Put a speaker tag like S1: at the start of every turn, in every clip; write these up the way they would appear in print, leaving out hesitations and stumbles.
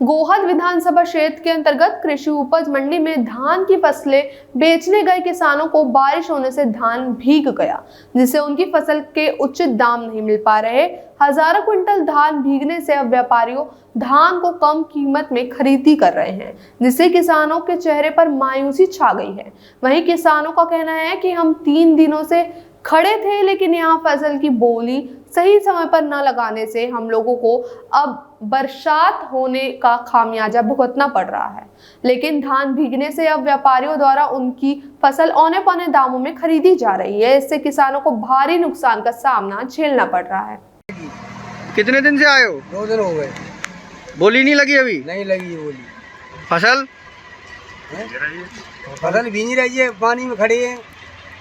S1: गोहद विधानसभा क्षेत्र के अंतर्गत कृषि उपज मंडी में धान की फसलें बेचने गए किसानों को बारिश होने से धान भीग गया, जिससे उनकी फसल के उचित दाम नहीं मिल पा रहे। हजारों क्विंटल धान भीगने से अब व्यापारियों धान को कम कीमत में खरीदी कर रहे हैं, जिससे किसानों के चेहरे पर मायूसी छा गई है। वहीं किसानों का कहना है कि हम 3 दिनों से खड़े थे, लेकिन यहाँ फसल की बोली सही समय पर न लगाने से हम लोगों को अब बरसात होने का खामियाजा भुगतना पड़ रहा है। लेकिन धान भीगने से अब व्यापारियों द्वारा उनकी फसल औने पौने दामों में खरीदी जा रही है। इससे किसानों को भारी नुकसान का सामना झेलना पड़ रहा है।
S2: कितने दिन से आए हो?
S3: 2 दिन हो गए।
S2: बोली नहीं लगी अभी?
S3: नहीं लगी है बोली।
S2: फसल
S3: फसल भीग रही है, पानी में खड़े हैं,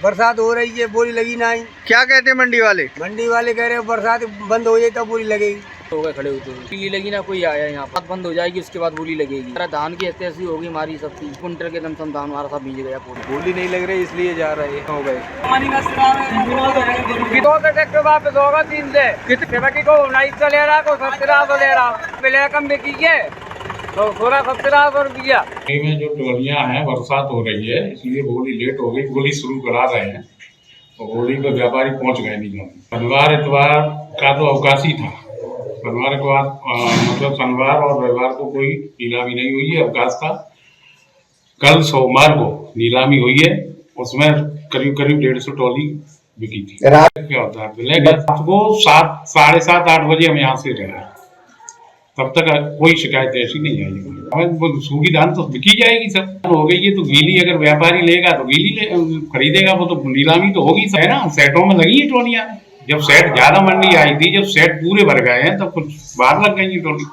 S3: बरसात हो रही है, बोली लगी नहीं।
S2: क्या कहते हैं मंडी वाले?
S3: मंडी वाले कह रहे हैं बरसात बंद हो जाए तब बोली लगेगी।
S4: हो गए खड़े होते हुए, बोली लगी ना, कोई आया यहाँ बात बंद हो जाएगी, उसके बाद बोली लगेगी। हमारा धान की ऐसी होगी, हमारी सब कुंटल के लमसम धान हमारा सब भीग गया।
S3: बोली नहीं लग रही इसलिए जा रहे हो गए।
S4: वापस होगा 3 से कितने को 19 ले रहा, को 17 ले रहा, पहले कम में कीजिए तो थोड़ा 17 रुपया।
S5: में जो टोलियां हैं, बरसात हो रही है इसलिए बोली लेट हो गई। बोली शुरू करा रहे हैं तो बोली पे व्यापारी पहुंच गए नहीं। शनिवार इतवार का तो अवकाशी था। शनिवार के बाद मतलब शनिवार और रविवार को कोई नीलामी नहीं हुई है, अवकाश था। कल सोमवार को नीलामी हुई है, उसमें करीब 150 टोली बिकी थी। क्या होता है रात को 7, साढ़े 7, 8 बजे हम यहाँ से रहे, तब तक कोई शिकायत ऐसी नहीं आई। हमें सूखी धान तो बिकी जाएगी, सब हो गई है तो गीली अगर व्यापारी लेगा तो गीली खरीदेगा, वो तो नीलामी तो होगी है ना। सेटों में लगी है टोलियां। जब सेट ज्यादा मंडी आई थी, जब सेट पूरे भर गए हैं तब कुछ बाहर लग गई टोली।